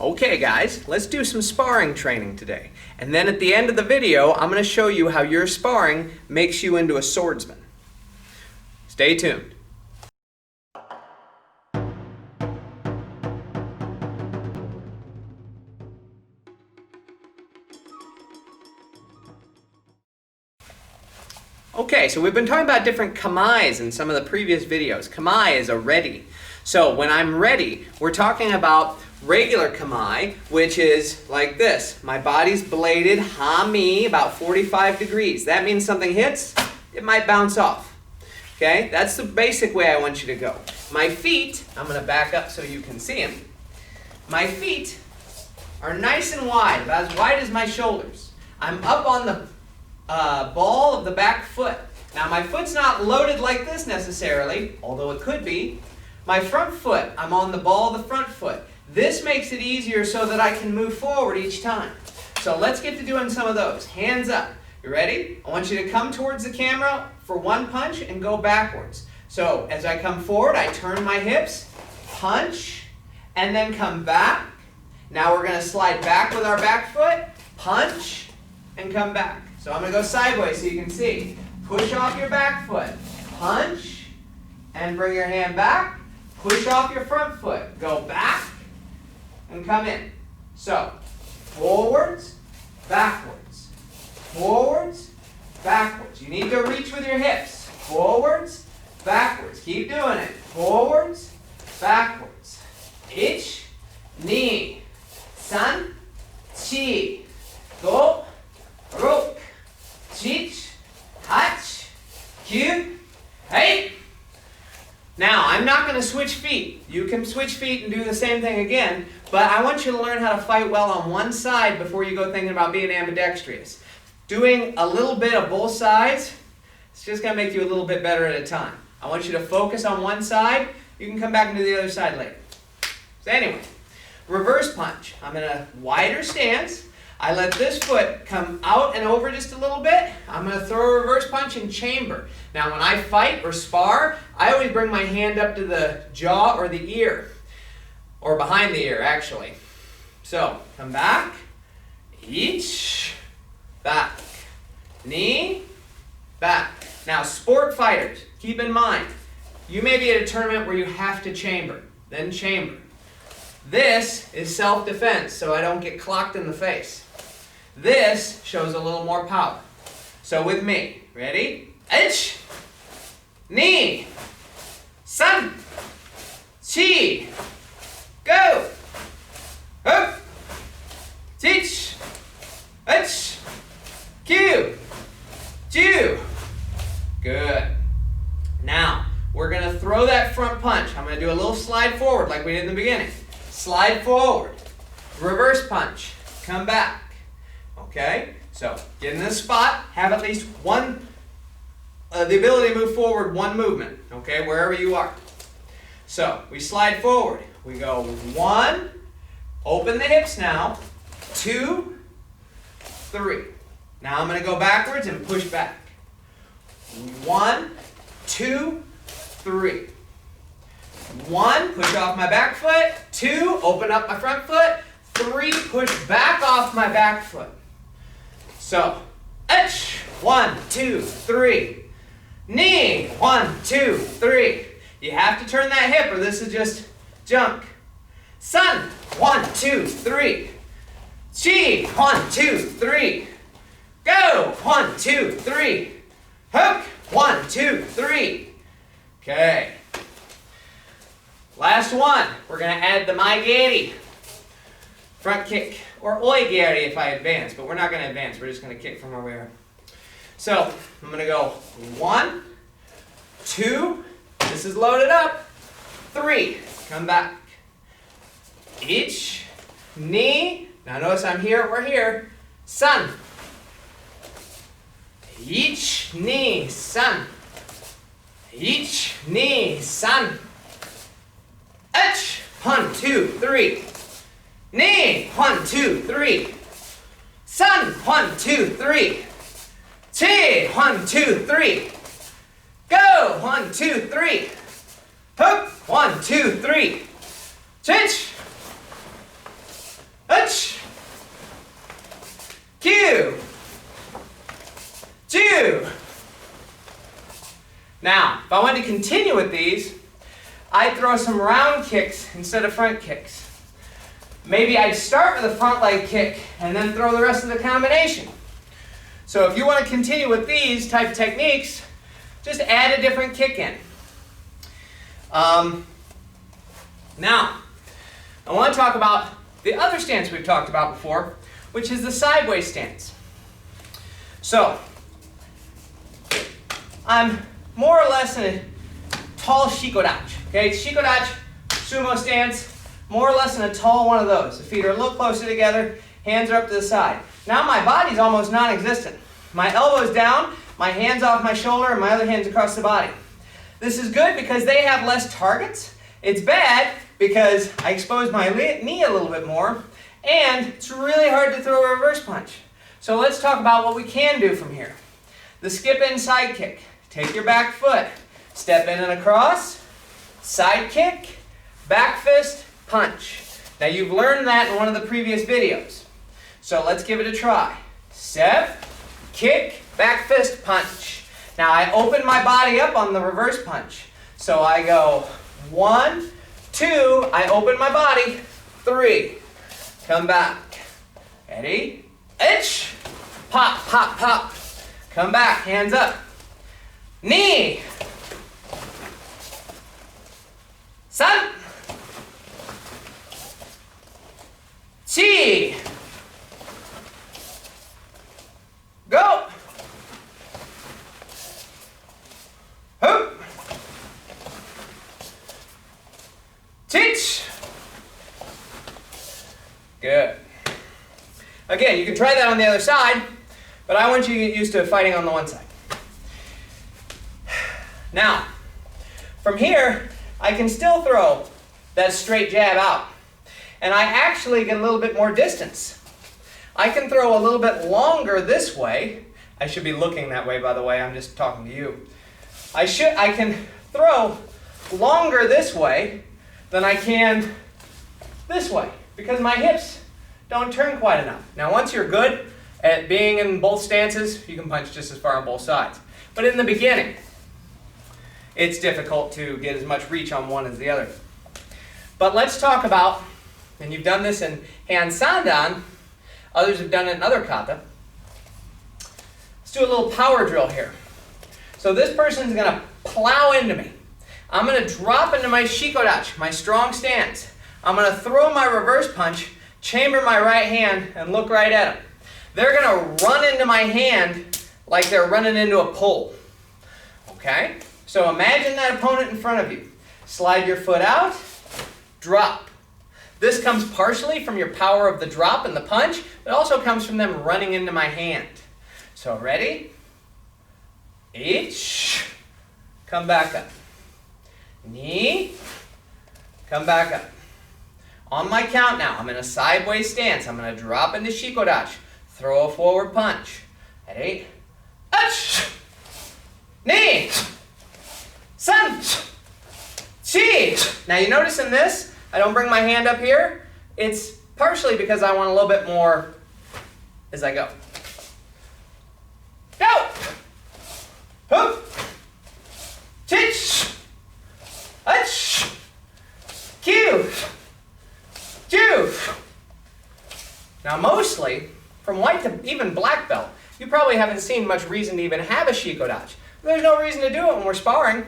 Okay guys, let's do some sparring training today. And then at the end of the video, I'm going to show you how your sparring makes you into a swordsman. Stay tuned. Okay, so we've been talking about different kamais in some of the previous videos. Kamai is a ready. So when I'm ready, we're talking about regular kamai, which is like this. My body's bladed, ha-mi, about 45 degrees. That means something hits, it might bounce off. Okay, that's the basic way I want you to go. My feet, I'm going to back up so you can see them. My feet are nice and wide, about as wide as my shoulders. I'm up on the ball of the back foot. Now my foot's not loaded like this necessarily, although it could be. My front foot, I'm on the ball of the front foot. This makes it easier so that I can move forward each time. So let's get to doing some of those. Hands up. You ready? I want you to come towards the camera for one punch and go backwards. So as I come forward, I turn my hips, punch, and then come back. Now we're going to slide back with our back foot, punch, and come back. So I'm going to go sideways so you can see. Push off your back foot, punch, and bring your hand back. Push off your front foot, go back, and come in. So, forwards, backwards, forwards, backwards. You need to reach with your hips. Forwards, backwards. Keep doing it. Forwards, backwards. Ich, ni, san, chi, go, rok, chich, hach, kyu, hey. Now, I'm not going to switch feet. You can switch feet and do the same thing again, but I want you to learn how to fight well on one side before you go thinking about being ambidextrous. Doing a little bit of both sides, it's just going to make you a little bit better at a time. I want you to focus on one side. You can come back and do the other side later. So anyway, reverse punch. I'm in a wider stance. I let this foot come out and over just a little bit. I'm going to throw a reverse punch and chamber. Now when I fight or spar, I always bring my hand up to the jaw or the ear. Or behind the ear, actually. So, come back. Each. Back. Knee. Back. Now sport fighters, keep in mind, you may be at a tournament where you have to chamber. Then chamber. This is self-defense, so I don't get clocked in the face. This shows a little more power. So with me, ready? Ich, ni, san, chi, go, up, teach, ich, kyu, ju. Good. Now, we're going to throw that front punch. I'm going to do a little slide forward like we did in the beginning. Slide forward. Reverse punch. Come back. Okay? So, get in this spot. Have at least one, the ability to move forward one movement. Okay? Wherever you are. So, we slide forward. We go 1. Open the hips now. 2, 3. Now I'm going to go backwards and push back. 1, 2, 3. 1, push off my back foot. 2, open up my front foot. 3, push back off my back foot. So, 1, 2, 3. Knee, 1, 2, 3. You have to turn that hip or this is just junk. Sun, 1, 2, 3. Chi, 1, 2, 3. Go, 1, 2, 3. Hook, 1, 2, 3. Okay. Last one. We're going to add the maigeri. Front kick. Or oigeri if I advance, but we're not going to advance. We're just going to kick from where we are. So, I'm going to go 1, 2. This is loaded up. 3. Come back. Ich, ni. Now notice I'm here, we're here. San. Ich, ni, san. Ich, ni, san. 1, 2, 3. Knee, 1, 2, 3. Sun, 1, 2, 3. Chi, 1, 2, 3. Go, 1, 2, 3. Hook, 1, 2, 3. Chinch. if I wanted to continue with these, I'd throw some round kicks instead of front kicks. Maybe I'd start with a front leg kick and then throw the rest of the combination. So if you want to continue with these type of techniques, just add a different kick in. Now, I want to talk about the other stance we've talked about before, which is the sideways stance. So, I'm more or less in a tall shikodachi. Okay, shikodachi, sumo stance, more or less in a tall one of those. The feet are a little closer together, hands are up to the side. Now my body's almost non-existent. My elbow's down, my hand's off my shoulder, and my other hand's across the body. This is good because they have less targets. It's bad because I expose my knee a little bit more, and it's really hard to throw a reverse punch. So let's talk about what we can do from here. The skip in side kick. Take your back foot, step in and across, side kick, back fist, punch. Now you've learned that in one of the previous videos. So let's give it a try. Step, kick, back fist, punch. Now I open my body up on the reverse punch. So I go 1, 2, I open my body, 3, come back. Ready? Itch, pop, pop, pop. Come back, hands up. Knee. San. Chi. Go. Hoop. Teach. Good. Again, you can try that on the other side, but I want you to get used to fighting on the one side. Now, from here, I can still throw that straight jab out. And I actually get a little bit more distance. I can throw a little bit longer this way. I should be looking that way, by the way. I'm just talking to you. I can throw longer this way than I can this way because my hips don't turn quite enough. Now, once you're good at being in both stances, you can punch just as far on both sides. But in the beginning, it's difficult to get as much reach on one as the other. But let's talk about, and you've done this in hand sandan, others have done it in other kata. Let's do a little power drill here. So this person's going to plow into me. I'm going to drop into my shikodachi, my strong stance. I'm going to throw my reverse punch, chamber my right hand, and look right at them. They're going to run into my hand like they're running into a pole. Okay? So imagine that opponent in front of you. Slide your foot out, drop. This comes partially from your power of the drop and the punch, but also comes from them running into my hand. So ready? Each. Come back up. Knee. Come back up. On my count now, I'm in a sideways stance. I'm going to drop into shikodachi. Throw a forward punch. Ready? Ach! Knee. San. Chi. Now you notice in this, I don't bring my hand up here. It's partially because I want a little bit more as I go. Go. Hoop. Chich. Ach. Q. Ju. Now mostly, from white to even black belt, you probably haven't seen much reason to even have a shikodachi. There's no reason to do it when we're sparring.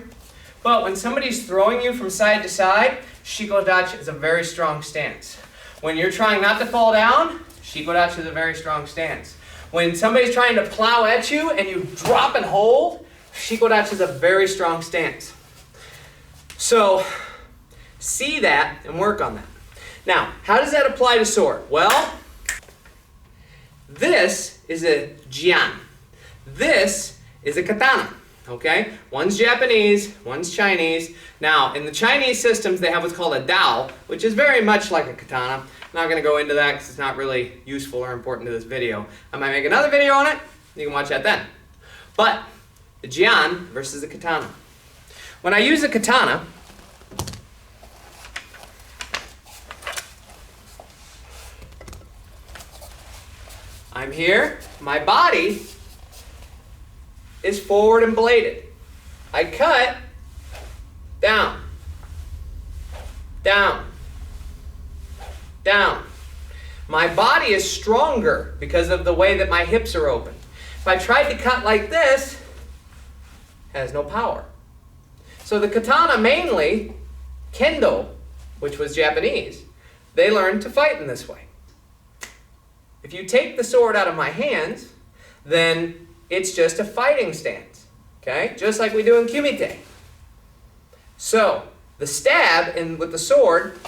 But when somebody's throwing you from side to side, shikodachi is a very strong stance. When you're trying not to fall down, shikodachi is a very strong stance. When somebody's trying to plow at you and you drop and hold, shikodachi is a very strong stance. So, see that and work on that. Now, how does that apply to sword? Well, this is a jian. This is a katana. Okay? One's Japanese, one's Chinese. Now, in the Chinese systems, they have what's called a dao, which is very much like a katana. I'm not going to go into that because it's not really useful or important to this video. I might make another video on it. You can watch that then. But the jian versus the katana. When I use a katana, I'm here, my body is forward and bladed. I cut down, down, down. My body is stronger because of the way that my hips are open. If I tried to cut like this, it has no power. So the katana mainly, kendo, which was Japanese, they learned to fight in this way. If you take the sword out of my hands, then it's just a fighting stance, okay? Just like we do in kumite. So the stab with the sword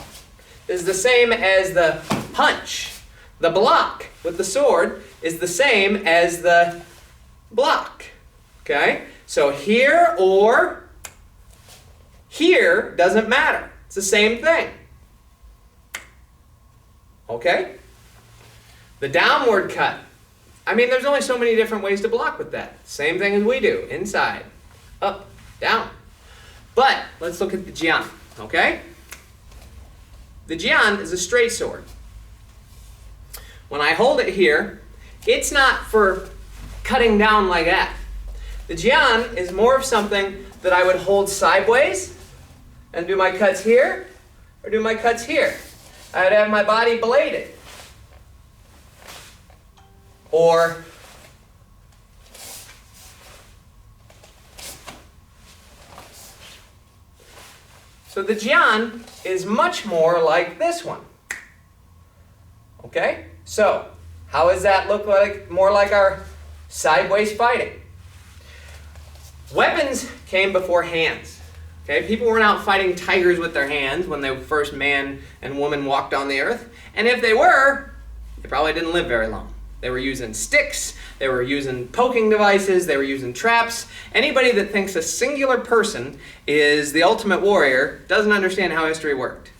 is the same as the punch. The block with the sword is the same as the block, okay? So here or here doesn't matter. It's the same thing, okay? The downward cut. I mean, there's only so many different ways to block with that. Same thing as we do. Inside, up, down. But let's look at the jian, okay? The jian is a straight sword. When I hold it here, it's not for cutting down like that. The jian is more of something that I would hold sideways and do my cuts here or do my cuts here. I'd have my body bladed. Or so the jian is much more like this one. Okay? So, how does that look like? More like our sideways fighting. Weapons came before hands. Okay? People weren't out fighting tigers with their hands when the first man and woman walked on the earth. And if they were, they probably didn't live very long. They were using sticks, they were using poking devices, they were using traps. Anybody that thinks a singular person is the ultimate warrior doesn't understand how history worked.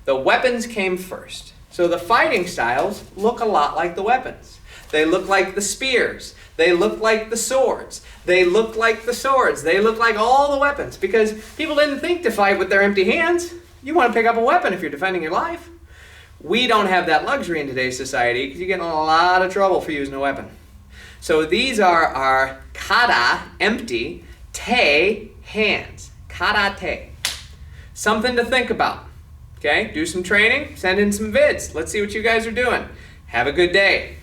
The weapons came first. So the fighting styles look a lot like the weapons. They look like the spears. They look like the swords. They look like the swords. They look like all the weapons because people didn't think to fight with their empty hands. You want to pick up a weapon if you're defending your life. We don't have that luxury in today's society because you get in a lot of trouble for using a weapon. So these are our kata, empty, te, hands. Karate. Something to think about. Okay, do some training, send in some vids. Let's see what you guys are doing. Have a good day.